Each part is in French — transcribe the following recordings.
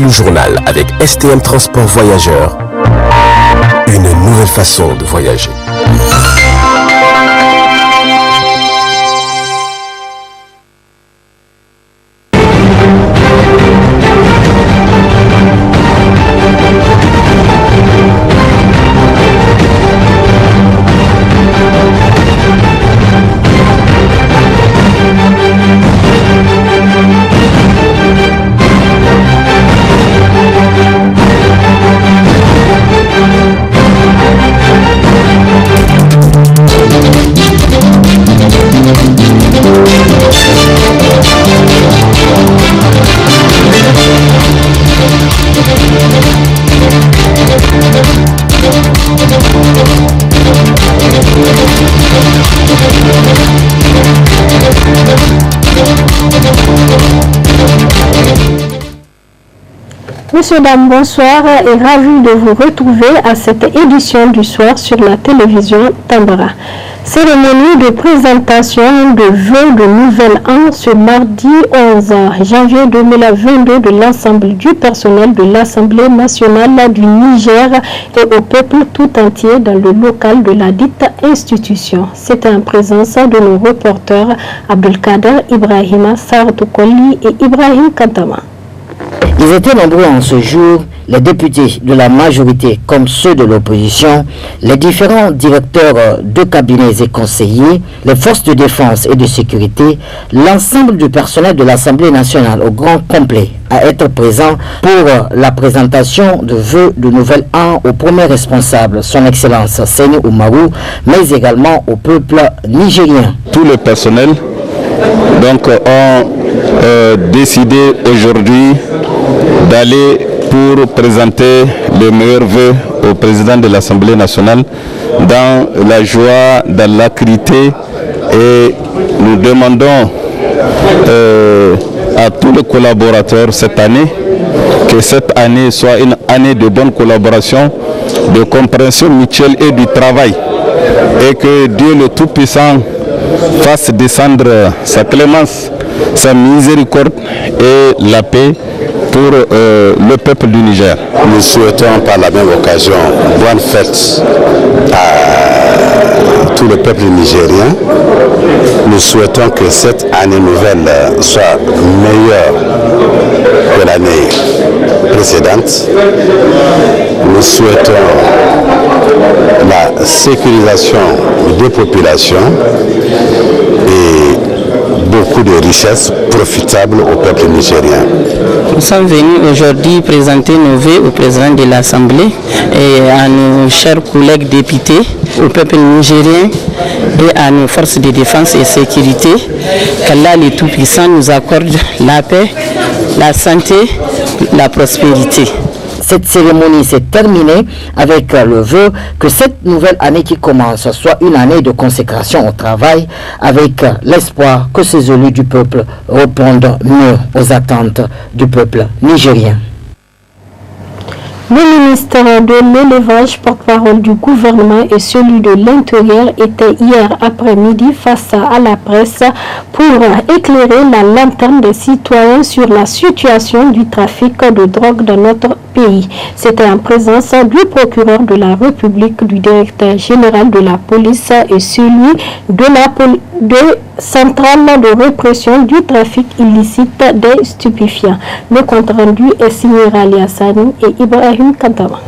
le journal avec STM Transport Voyageurs. Une nouvelle façon de voyager. Monsieur, dames, bonsoir et ravi de vous retrouver à cette édition du soir sur la télévision Tambara. Cérémonie de présentation de vœux de nouvel an ce mardi 11 janvier 2022 de l'ensemble du personnel de l'Assemblée nationale du Niger et au peuple tout entier dans le local de la dite institution. C'était en présence de nos reporters Abdelkader Ibrahima Sartoukoli et Ibrahim Kantama. Ils étaient nombreux en ce jour, les députés de la majorité comme ceux de l'opposition, les différents directeurs de cabinets et conseillers, les forces de défense et de sécurité, l'ensemble du personnel de l'Assemblée nationale au grand complet à être présent pour la présentation de vœux de nouvel an au premier responsable, son Excellence Seyni Oumarou, mais également au peuple nigérien. Tout le personnel donc ont décidé aujourd'hui d'aller pour présenter les meilleurs vœux au président de l'Assemblée nationale dans la joie, dans l'acrité, et nous demandons à tous les collaborateurs cette année que cette année soit une année de bonne collaboration, de compréhension mutuelle et du travail, et que Dieu le Tout-Puissant fasse descendre sa clémence, sa miséricorde et la paix pour le peuple du Niger. Nous souhaitons par la même occasion bonne fête à tout le peuple nigérien. Nous souhaitons que cette année nouvelle soit meilleure que l'année précédente. Nous souhaitons la sécurisation des populations et beaucoup de richesses profitables au peuple nigérien. Nous sommes venus aujourd'hui présenter nos vœux au président de l'Assemblée et à nos chers collègues députés, au peuple nigérien et à nos forces de défense et sécurité. Qu'Allah le Tout-Puissant nous accorde la paix, la santé, la prospérité. Cette cérémonie s'est terminée avec le vœu que cette nouvelle année qui commence soit une année de consécration au travail, avec l'espoir que ces élus du peuple répondent mieux aux attentes du peuple nigérien. Le ministre de l'élevage, porte-parole du gouvernement, et celui de l'Intérieur étaient hier après-midi face à la presse pour éclairer la lanterne des citoyens sur la situation du trafic de drogue dans notre pays. C'était en présence du procureur de la République, du directeur général de la police et celui de la centrale de répression du trafic illicite des stupéfiants. Le compte rendu est signé Rali Hassani et Ibrahim Kantama.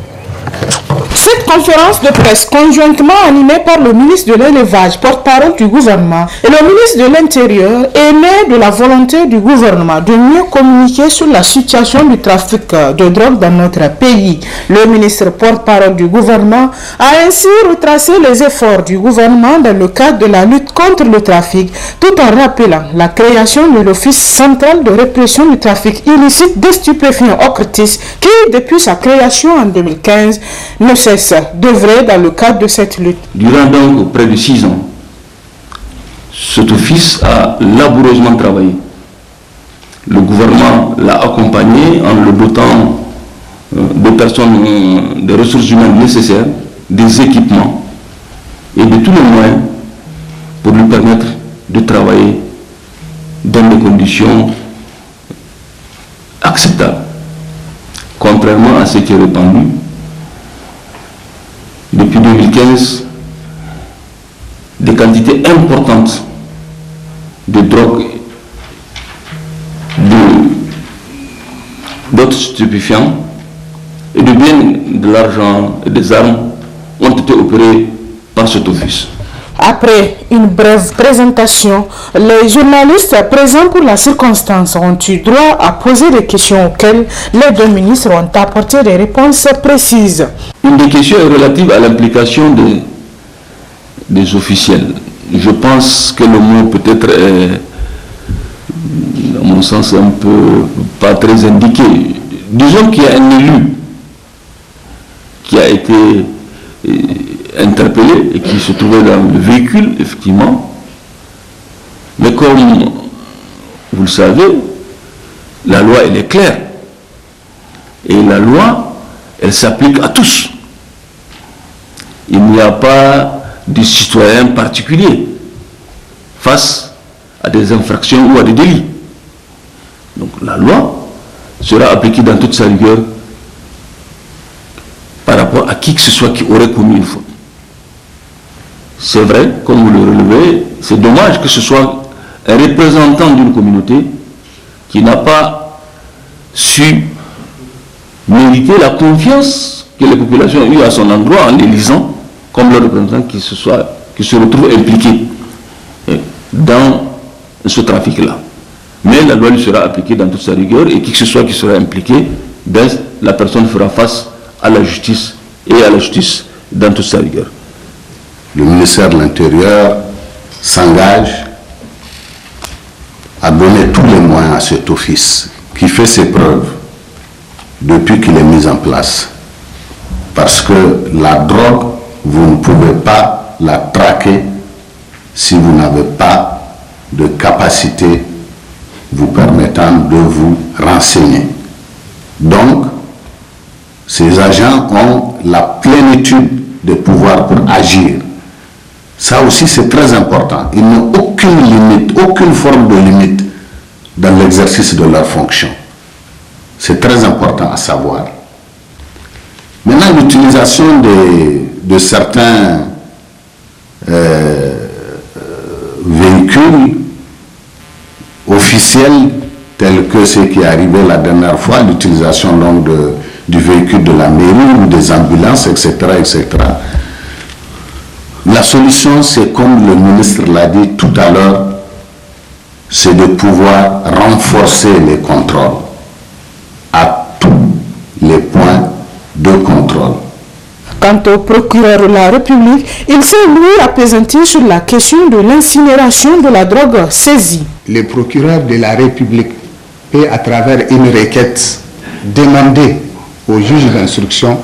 Cette conférence de presse conjointement animée par le ministre de l'élevage, porte-parole du gouvernement, et le ministre de l'Intérieur est née de la volonté du gouvernement de mieux communiquer sur la situation du trafic de drogue dans notre pays. Le ministre porte-parole du gouvernement a ainsi retracé les efforts du gouvernement dans le cadre de la lutte contre le trafic, tout en rappelant la création de l'Office central de répression du trafic illicite des stupéfiants OCRTIS, qui, depuis sa création en 2015, ne cesse d'œuvrer dans le cadre de cette lutte. Durant donc près de 6 ans, cet office a laboureusement travaillé. Le gouvernement l'a accompagné en le dotant de personnes, des ressources humaines nécessaires, des équipements et de tous les moyens pour lui permettre de travailler dans des conditions acceptables. contrairement à ce qui est répandu, depuis 2015, des quantités importantes de drogue, d'autres stupéfiants et de biens, de l'argent et des armes ont été opérés par cet office. Après une brève présentation, les journalistes présents pour la circonstance ont eu droit à poser des questions auxquelles les deux ministres ont apporté des réponses précises. Une des questions est relative à l'implication des officiels. Je pense que le mot peut-être est, à mon sens, un peu pas très indiqué. Disons qu'il y a un élu qui a été interpellé et qui se trouvait dans le véhicule, effectivement. Mais comme vous le savez, la loi, elle est claire. Et la loi, elle s'applique à tous. Il n'y a pas de citoyen particulier face à des infractions ou à des délits. Donc la loi sera appliquée dans toute sa rigueur par rapport à qui que ce soit qui aurait commis une faute. C'est vrai, comme vous le relevez, c'est dommage que ce soit un représentant d'une communauté qui n'a pas su mériter la confiance que les populations ont eue à son endroit en l'élisant comme le représentant qui se retrouve impliqué dans ce trafic-là. Mais la loi lui sera appliquée dans toute sa rigueur et qui que ce soit qui sera impliqué, ben, la personne fera face à la justice et à la justice dans toute sa rigueur. Le ministère de l'Intérieur s'engage à donner tous les moyens à cet office qui fait ses preuves depuis qu'il est mis en place. Parce que la drogue, vous ne pouvez pas la traquer si vous n'avez pas de capacité vous permettant de vous renseigner. Donc, ces agents ont la plénitude de pouvoir pour agir. Ça aussi, c'est très important. Il n'y a aucune limite, aucune forme de limite dans l'exercice de leur fonction. C'est très important à savoir. Maintenant, l'utilisation de certains véhicules officiels, tels que ce qui est arrivé la dernière fois, l'utilisation donc du véhicule de la mairie ou des ambulances, etc., etc. La solution, c'est comme le ministre l'a dit tout à l'heure, c'est de pouvoir renforcer les contrôles à tous les points de contrôle. Quant au procureur de la République, il s'est lui appesanti sur la question de l'incinération de la drogue saisie. Le procureur de la République peut, à travers une requête, demander au juge d'instruction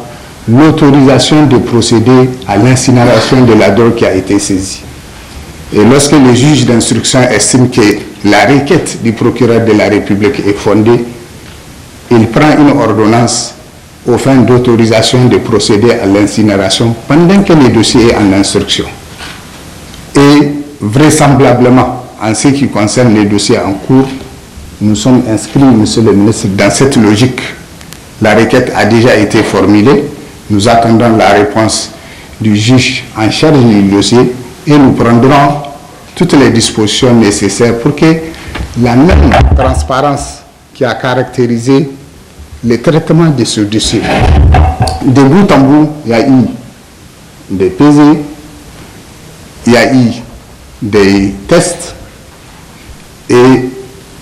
l'autorisation de procéder à l'incinération de la drogue qui a été saisie. Et lorsque le juge d'instruction estime que la requête du procureur de la République est fondée, il prend une ordonnance aux fins d'autorisation de procéder à l'incinération pendant que le dossier est en instruction. Et vraisemblablement, en ce qui concerne les dossiers en cours, nous sommes inscrits, monsieur le ministre, dans cette logique. La requête a déjà été formulée. Nous attendons la réponse du juge en charge du dossier et nous prendrons toutes les dispositions nécessaires pour que la même transparence qui a caractérisé le traitement de ce dossier, de bout en bout, il y a eu des PV, il y a eu des tests et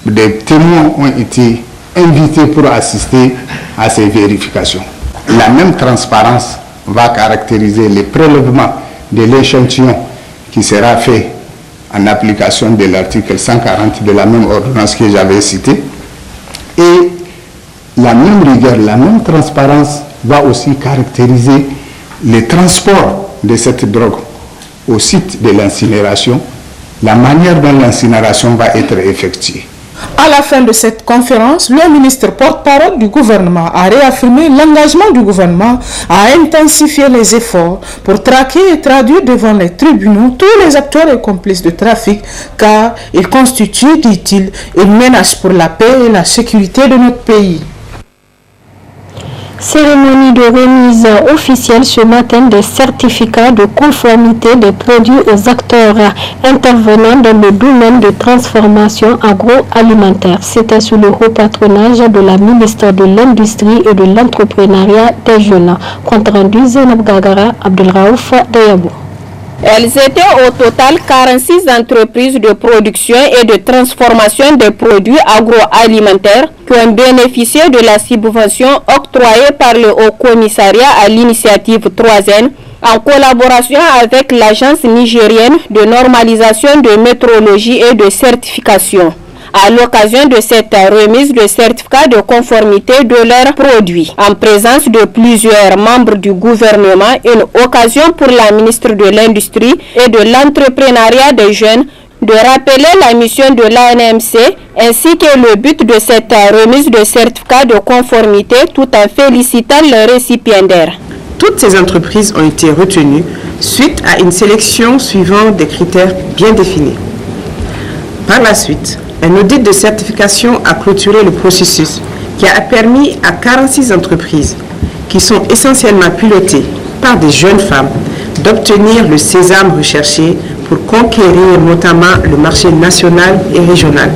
des témoins ont été invités pour assister à ces vérifications. La même transparence va caractériser le prélèvement de l'échantillon qui sera fait en application de l'article 140 de la même ordonnance que j'avais citée. Et la même rigueur, la même transparence va aussi caractériser le transport de cette drogue au site de l'incinération, la manière dont l'incinération va être effectuée. À la fin de cette conférence, le ministre porte-parole du gouvernement a réaffirmé l'engagement du gouvernement à intensifier les efforts pour traquer et traduire devant les tribunaux tous les acteurs et complices de trafic, car ils constituent, dit-il, une menace pour la paix et la sécurité de notre pays. Cérémonie de remise officielle ce matin des certificats de conformité des produits aux acteurs intervenant dans le domaine de transformation agroalimentaire. C'était sous le haut patronage de la ministre de l'Industrie et de l'Entrepreneuriat des Jeunes. Compte rendu Zainab Gagara, Abdelraouf Dayabou. Elles étaient au total 46 entreprises de production et de transformation des produits agroalimentaires qui ont bénéficié de la subvention octroyée par le Haut Commissariat à l'initiative 3N en collaboration avec l'Agence nigérienne de normalisation de métrologie et de certification. À l'occasion de cette remise de certificats de conformité de leurs produits, en présence de plusieurs membres du gouvernement, une occasion pour la ministre de l'Industrie et de l'Entrepreneuriat des Jeunes de rappeler la mission de l'ANMC ainsi que le but de cette remise de certificats de conformité tout en félicitant leurs récipiendaires. Toutes ces entreprises ont été retenues suite à une sélection suivant des critères bien définis. Par la suite, un audit de certification a clôturé le processus qui a permis à 46 entreprises, qui sont essentiellement pilotées par des jeunes femmes, d'obtenir le sésame recherché pour conquérir notamment le marché national et régional.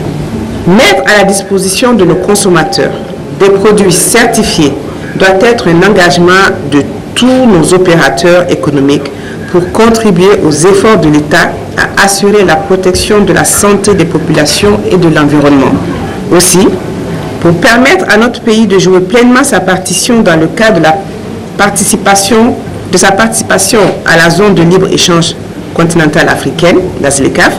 Mettre à la disposition de nos consommateurs des produits certifiés doit être un engagement de tous nos opérateurs économiques pour contribuer aux efforts de l'État à assurer la protection de la santé des populations et de l'environnement. Aussi, pour permettre à notre pays de jouer pleinement sa partition dans le cadre de sa participation à la zone de libre-échange continentale africaine, la ZLECAf,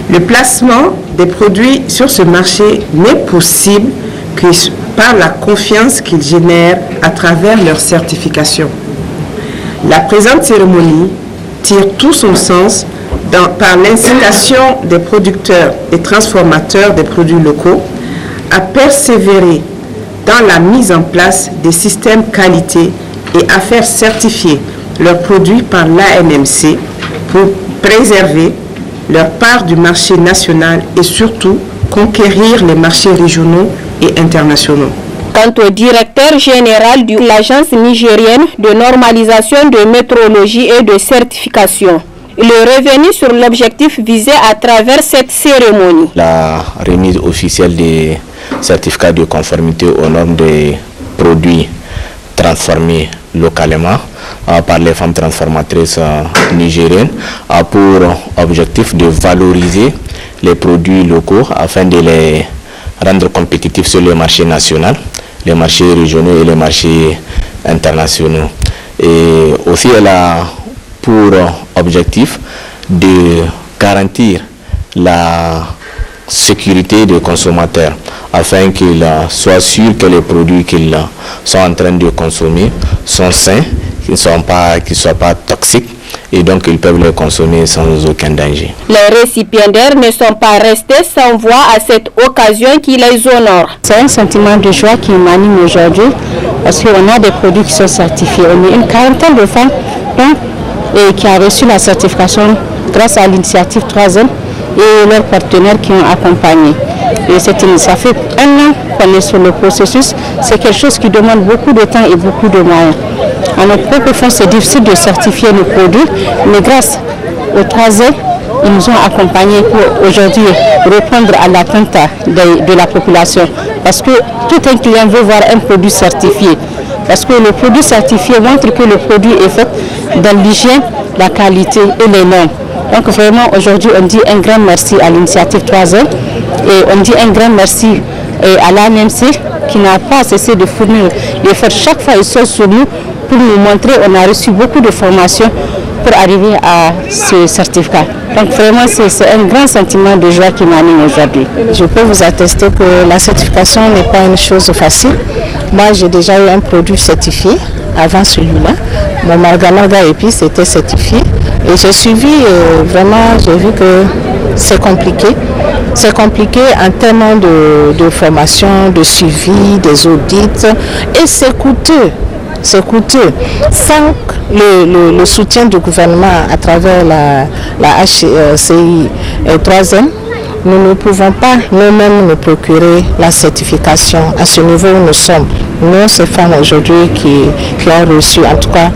le placement des produits sur ce marché n'est possible que par la confiance qu'ils génèrent à travers leur certification. La présente cérémonie tire tout son sens par l'incitation des producteurs et transformateurs des produits locaux à persévérer dans la mise en place des systèmes qualité et à faire certifier leurs produits par l'ANMC pour préserver leur part du marché national et surtout conquérir les marchés régionaux et internationaux. Quant au directeur général de l'Agence nigérienne de normalisation de métrologie et de certification, il est revenu sur l'objectif visé à travers cette cérémonie. La remise officielle des certificats de conformité aux normes des produits transformés localement par les femmes transformatrices nigériennes a pour objectif de valoriser les produits locaux afin de les rendre compétitifs sur le marché national, les marchés régionaux et les marchés internationaux. Et aussi elle a pour objectif de garantir la sécurité des consommateurs afin qu'ils soient sûrs que les produits qu'ils sont en train de consommer sont sains, qu'ils ne soient pas toxiques et donc ils peuvent les consommer sans aucun danger. Les récipiendaires ne sont pas restés sans voix à cette occasion qui les honore. C'est un sentiment de joie qui m'anime aujourd'hui parce qu'on a des produits qui sont certifiés. On est une quarantaine de femmes qui ont reçu la certification grâce à l'initiative 3N et leurs partenaires qui ont accompagné. Et ça fait 1 an qu'on est sur le processus. C'est quelque chose qui demande beaucoup de temps et beaucoup de moyens. À notre propre fond, c'est difficile de certifier nos produits, mais grâce aux 3N, ils nous ont accompagnés pour aujourd'hui répondre à l'attente de la population. Parce que tout un client veut voir un produit certifié. Parce que le produit certifié montre que le produit est fait dans l'hygiène, la qualité et les normes. Donc vraiment aujourd'hui on dit un grand merci à l'initiative 3N et on dit un grand merci à l'ANMC qui n'a pas cessé de fournir l'effort. Chaque fois ils sont sur nous pour nous montrer. On a reçu beaucoup de formations pour arriver à ce certificat. Donc vraiment c'est un grand sentiment de joie qui m'anime aujourd'hui. Je peux vous attester que la certification n'est pas une chose facile. Moi j'ai déjà eu un produit certifié avant celui-là. Mon marga épice était certifié et j'ai suivi vraiment, j'ai vu que c'est compliqué. C'est compliqué en termes de formation, de suivi, des audits et c'est coûteux. C'est coûteux. Sans le soutien du gouvernement à travers la HCI 3N, nous ne pouvons pas nous-mêmes nous procurer la certification à ce niveau où nous sommes. nous, ces femmes aujourd'hui qui ont reçu en tout cas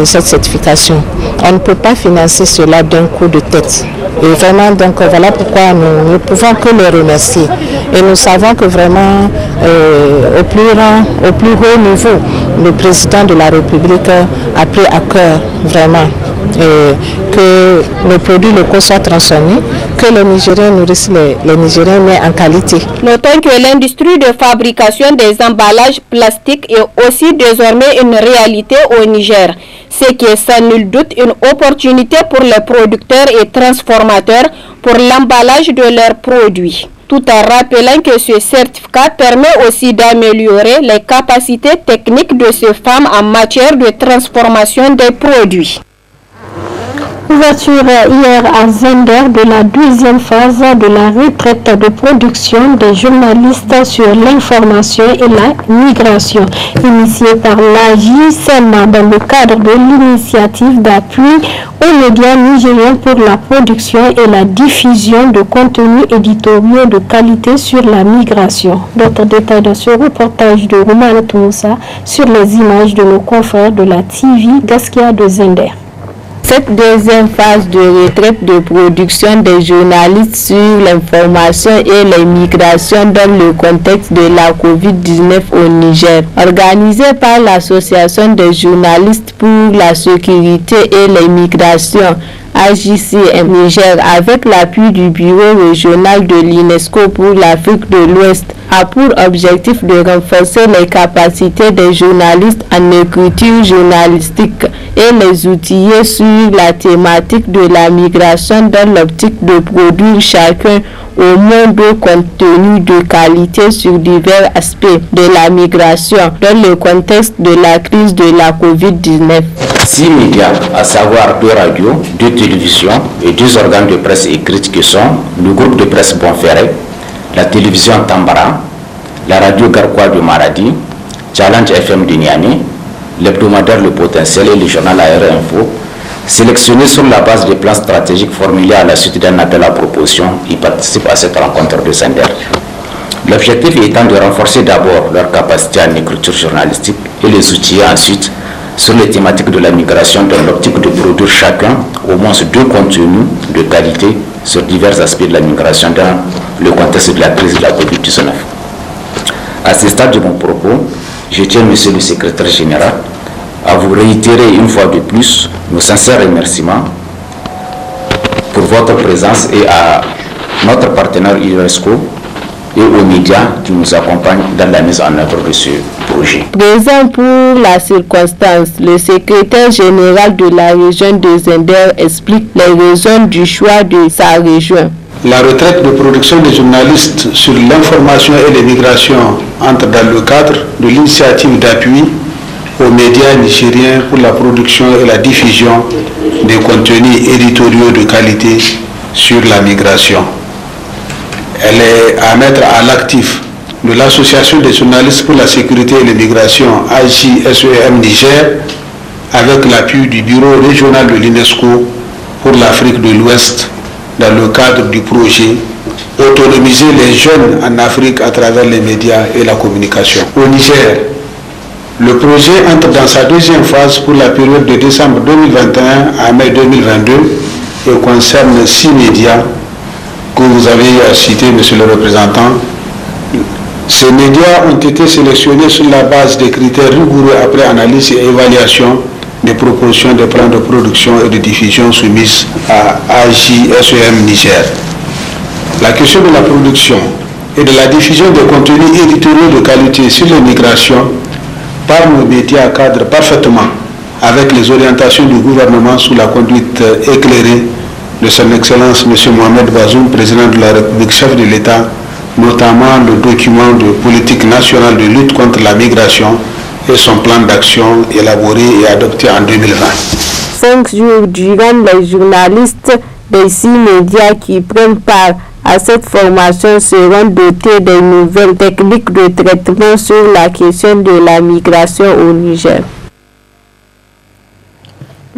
cette certification. On ne peut pas financer cela d'un coup de tête. Et vraiment, donc voilà pourquoi nous ne pouvons que les remercier. Et nous savons que vraiment, au plus haut niveau, le président de la République a pris à cœur vraiment que les produits locaux soient transformés, que les Nigériens nourrissent les Nigériens, mais en qualité. Notons que l'industrie de fabrication des emballages plastiques est aussi désormais une réalité au Niger, ce qui est sans nul doute une opportunité pour les producteurs et transformateurs pour l'emballage de leurs produits. Tout en rappelant que ce certificat permet aussi d'améliorer les capacités techniques de ces femmes en matière de transformation des produits. Ouverture hier à Zender de la deuxième phase de la retraite de production des journalistes sur l'information et la migration, initiée par l'AJSM dans le cadre de l'initiative d'appui aux médias nigériens pour la production et la diffusion de contenus éditoriaux de qualité sur la migration. D'autres détails dans ce reportage de Roman Toussa sur les images de nos confrères de la TV Gaskia de Zender. Cette deuxième phase de retraite de production des journalistes sur l'information et les migrations dans le contexte de la COVID-19 au Niger, organisée par l'Association des journalistes pour la sécurité et les migrations, AJCM Niger, avec l'appui du Bureau régional de l'UNESCO pour l'Afrique de l'Ouest, a pour objectif de renforcer les capacités des journalistes en écriture journalistique et les outiller sur la thématique de la migration dans l'optique de produire chacun au moins de contenu de qualité sur divers aspects de la migration dans le contexte de la crise de la COVID-19. 6 médias, à savoir 2 radios, 2 télévisions et 2 organes de presse écrite qui sont le groupe de presse Bonferré, la télévision Tambara, la radio Garquois de Maradi, Challenge FM de Niamey, l'hebdomadaire Le Potentiel et le journal AR Info, sélectionnés sur la base des plans stratégiques formulés à la suite d'un appel à proposition, y participent à cette rencontre de Zender. L'objectif étant de renforcer d'abord leur capacité en écriture journalistique et les outiller ensuite sur les thématiques de la migration dans l'optique de produire chacun au moins 2 contenus de qualité sur divers aspects de la migration dans le contexte de la crise de la COVID-19. À ce stade de mon propos, je tiens, Monsieur le Secrétaire Général, à vous réitérer une fois de plus nos sincères remerciements pour votre présence et à notre partenaire UNESCO et aux médias qui nous accompagnent dans la mise en œuvre de ce projet. Présent pour la circonstance, le secrétaire général de la région de Zender explique les raisons du choix de sa région. La retraite de production des journalistes sur l'information et les migrations entre dans le cadre de l'initiative d'appui aux médias nigériens pour la production et la diffusion des contenus éditoriaux de qualité sur la migration. Elle est à mettre à l'actif de l'Association des journalistes pour la sécurité et l'immigration AJSEM Niger avec l'appui du Bureau régional de l'UNESCO pour l'Afrique de l'Ouest dans le cadre du projet Autonomiser les jeunes en Afrique à travers les médias et la communication. Au Niger, le projet entre dans sa deuxième phase pour la période de décembre 2021 à mai 2022 et concerne 6 médias que vous avez cités, Monsieur le représentant. Ces médias ont été sélectionnés sur la base des critères rigoureux après analyse et évaluation des propositions de plans de production et de diffusion soumises à AJSEM Niger. La question de la production et de la diffusion des contenus éditoriaux de qualité sur l'immigration par nos médias cadre parfaitement avec les orientations du gouvernement sous la conduite éclairée de son Excellence M. Mohamed Bazoum, président de la République, chef de l'État, notamment le document de politique nationale de lutte contre la migration et son plan d'action élaboré et adopté en 2020. 5 jours durant, les journalistes des 6 médias qui prennent part à cette formation seront dotés des nouvelles techniques de traitement sur la question de la migration au Niger.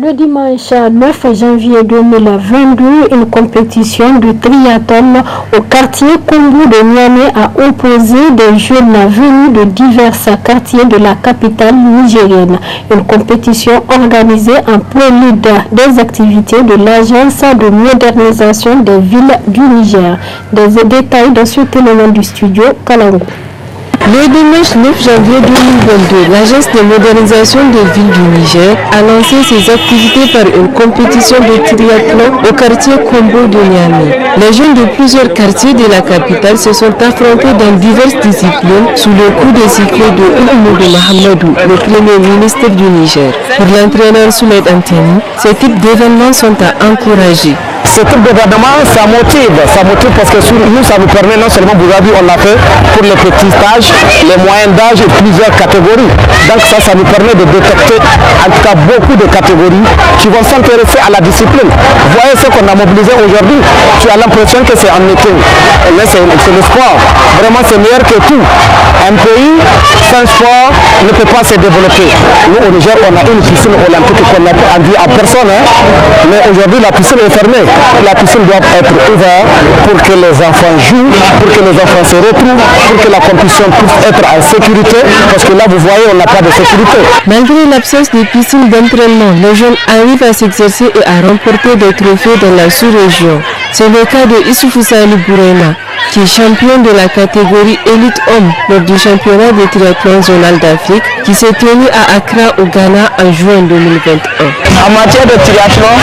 Le dimanche 9 janvier 2022, une compétition de triathlon au quartier Kombo de Niamey a opposé des jeunes venus de divers quartiers de la capitale nigérienne. Une compétition organisée en prélude des activités de l'agence de modernisation des villes du Niger. Des détails dans ce élément du studio Kalangu. Le dimanche 9 janvier 2022, l'agence de modernisation des villes du Niger a lancé ses activités par une compétition de triathlon au quartier Kombo de Niamey. Les jeunes de plusieurs quartiers de la capitale se sont affrontés dans diverses disciplines sous le coup des cycles de Oumoudou Mahamadou, le premier ministre du Niger. Pour l'entraîneur Souled Anteni, ces types d'événements sont à encourager. Ce type d'événement, ça motive parce que nous, ça nous permet non seulement, aujourd'hui on l'a fait pour les petits stages, les moyens d'âge et plusieurs catégories. Donc ça nous permet de détecter en tout cas beaucoup de catégories qui vont s'intéresser à la discipline. Vous voyez ce qu'on a mobilisé aujourd'hui, tu as l'impression que c'est un meeting. Mais c'est le sport. Vraiment c'est meilleur que tout. Un pays sans sport ne peut pas se développer. Nous au Niger, on a une piscine olympique qu'on n'a pas envie à personne, mais aujourd'hui la piscine est fermée. La piscine doit être ouverte pour que les enfants jouent, pour que les enfants se retrouvent, pour que la compétition puisse être en sécurité, parce que là vous voyez on n'a pas de sécurité. Malgré l'absence de piscine d'entraînement, les jeunes arrivent à s'exercer et à remporter des trophées dans la sous-région. C'est le cas de Issoufou Salih Bourema, qui est champion de la catégorie élite homme lors du championnat de triathlon zonal d'Afrique qui s'est tenu à Accra au Ghana en juin 2021. En matière de triathlon,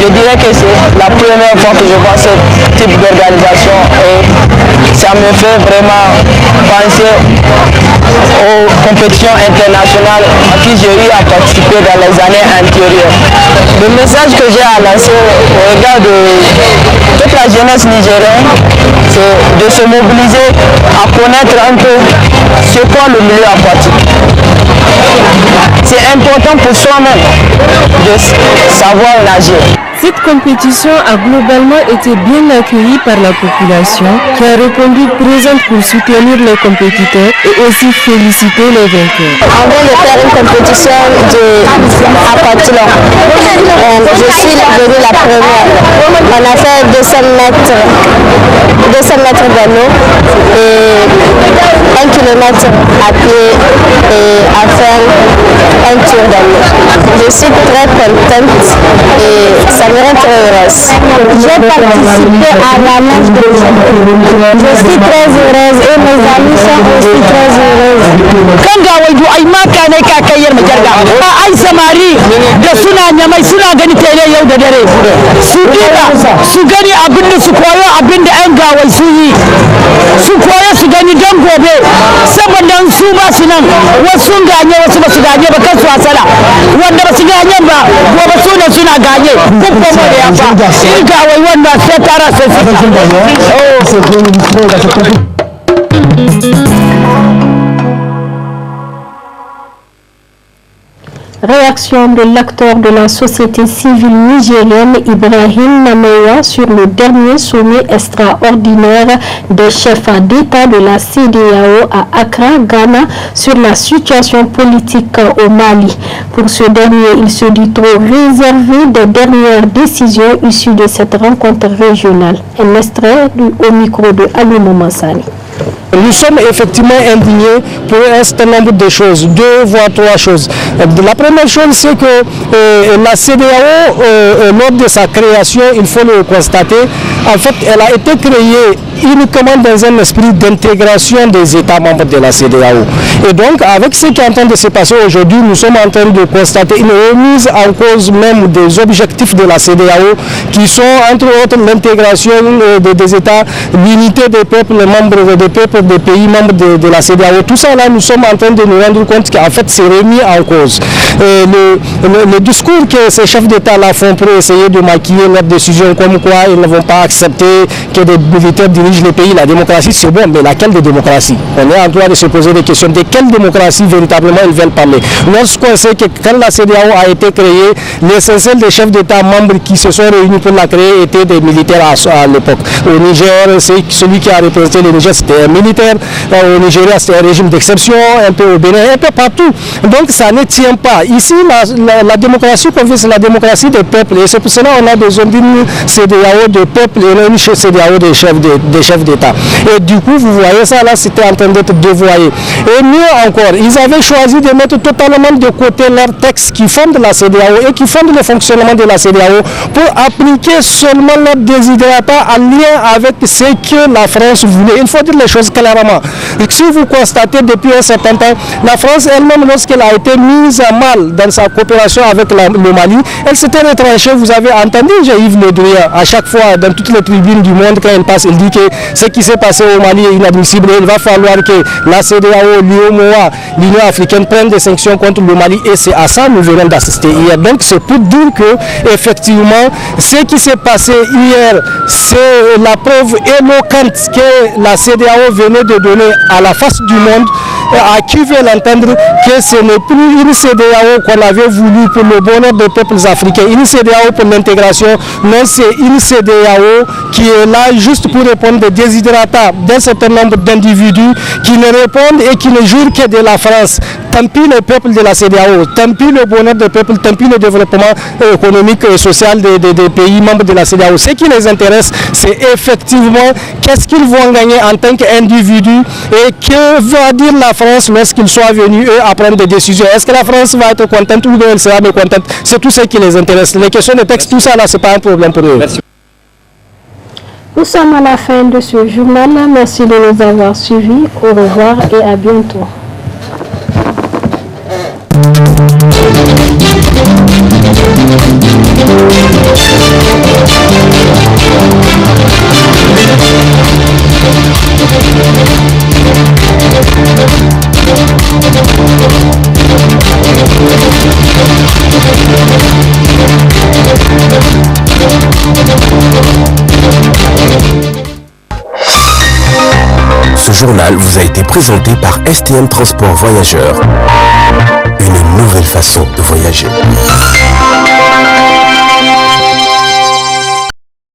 je dirais que c'est la première fois que je vois ce type d'organisation et ça me fait vraiment penser aux compétitions internationales à qui j'ai eu à participer dans les années antérieures. Le message que j'ai à lancer au regard de toute la jeunesse nigérienne, c'est de se mobiliser à connaître un peu ce qu'est le milieu aquatique. C'est important pour soi-même de savoir nager. Cette compétition a globalement été bien accueillie par la population qui a répondu présente pour soutenir les compétiteurs et aussi féliciter les vainqueurs. On vient de faire une compétition d'aquathlon. Je suis devenue la première. On a fait 200 mètres de l'eau et 1 km à pied et à faire un tour de l'eau. Je suis très contente et ça me rend très heureuse. J'ai participé à la nage de l'eau. Je suis très heureuse et mes amis sont aussi très heureuses. Kan ga waidu ai maka ne ka kayyar majarga ai samari da suna nyamai suna gani tele yau da dare su dika su gani abin da su koyo abin da yan gawai su yi su koyo su gani dan gobe saboda su ba su nan wasu ganye wasu ba su ganye ba kansu asala wanda ba su ganye ba gobe su ne suna ganye duk kuma da yafa in gawai wannan sai tara sai Réaction de l'acteur de la société civile nigérienne Ibrahim Nameya sur le dernier sommet extraordinaire des chefs d'État de la CEDEAO à Accra, Ghana, sur la situation politique au Mali. Pour ce dernier, il se dit trop réservé des dernières décisions issues de cette rencontre régionale. Un extrait au micro de Alou Massani. Nous sommes effectivement indignés pour un certain nombre de choses, 2 voire 3 choses. La première chose, c'est que la CEDEAO, lors de sa création, il faut le constater, en fait, elle a été créée uniquement dans un esprit d'intégration des États membres de la CEDEAO. Et donc, avec ce qui est en train de se passer aujourd'hui, nous sommes en train de constater une remise en cause même des objectifs de la CEDEAO, qui sont entre autres l'intégration des États, l'unité des peuples membres des pays membres de la CEDEAO. Tout ça là, nous sommes en train de nous rendre compte qu'en fait c'est remis en cause. Le discours que ces chefs d'État là font pour essayer de maquiller leurs décisions comme quoi ils ne vont pas accepter que des militaires dirigent les pays, la démocratie c'est bon, mais laquelle de démocratie? On est en train de se poser des questions de quelle démocratie véritablement ils veulent parler. Lorsqu'on sait que quand la CEDEAO a été créée, l'essentiel des chefs d'État membres qui se sont réunis pour la créer étaient des militaires à l'époque. Au Niger, celui qui a représenté le Niger, c'était un militaire. militaire. Au Nigeria, c'était un régime d'exception, un peu au Bénin, un peu partout. Donc ça ne tient pas. Ici, la démocratie qu'on veut, c'est la démocratie des peuples. Et c'est pour cela qu'on a besoin d'une CEDEAO de peuple et non une CEDEAO des chefs d'État. Et du coup, vous voyez ça là, c'était en train d'être dévoyé. Et mieux encore, ils avaient choisi de mettre totalement de côté leurs textes qui fondent la CEDEAO et qui fondent le fonctionnement de la CEDEAO pour appliquer seulement leurs désidérata en lien avec ce que la France voulait. Il faut dire les choses clairement. Et si vous constatez depuis un certain temps, la France elle-même, lorsqu'elle a été mise à mal dans sa coopération avec le Mali, elle s'était retranchée. Vous avez entendu Yves Le Drian, à chaque fois, dans toutes les tribunes du monde, quand il passe, il dit que ce qui s'est passé au Mali est inadmissible. Il va falloir que la CEDEAO, l'UEMOA, l'Union africaine prennent des sanctions contre le Mali. Et c'est à ça que nous venons d'assister hier. Donc c'est pour dire que, effectivement, ce qui s'est passé hier, c'est la preuve éloquente que la CEDEAO venait de donner à la face du monde, à qui veut l'entendre, que ce n'est plus une CEDEAO qu'on avait voulu pour le bonheur des peuples africains, une CEDEAO pour l'intégration, mais c'est une CEDEAO qui est là juste pour répondre des désidérata d'un certain nombre d'individus qui ne répondent et qui ne jurent que de la France. Tant pis les peuples de la CEDEAO, tant pis le bonheur des peuples, tant pis le développement économique et social des pays membres de la CEDEAO. Ce qui les intéresse, c'est effectivement qu'est-ce qu'ils vont gagner en tant qu'individus et que va dire la France lorsqu'ils soient venus à prendre des décisions. Est-ce que la France va être contente ou elle sera mécontente? C'est tout ce qui les intéresse. Les questions de texte, tout ça là, c'est pas un problème pour eux. Merci. Nous sommes à la fin de ce journal. Merci de nous avoir suivis. Au revoir et à bientôt. Ce journal vous a été présenté par STM Transport Voyageurs. Une nouvelle façon de voyager.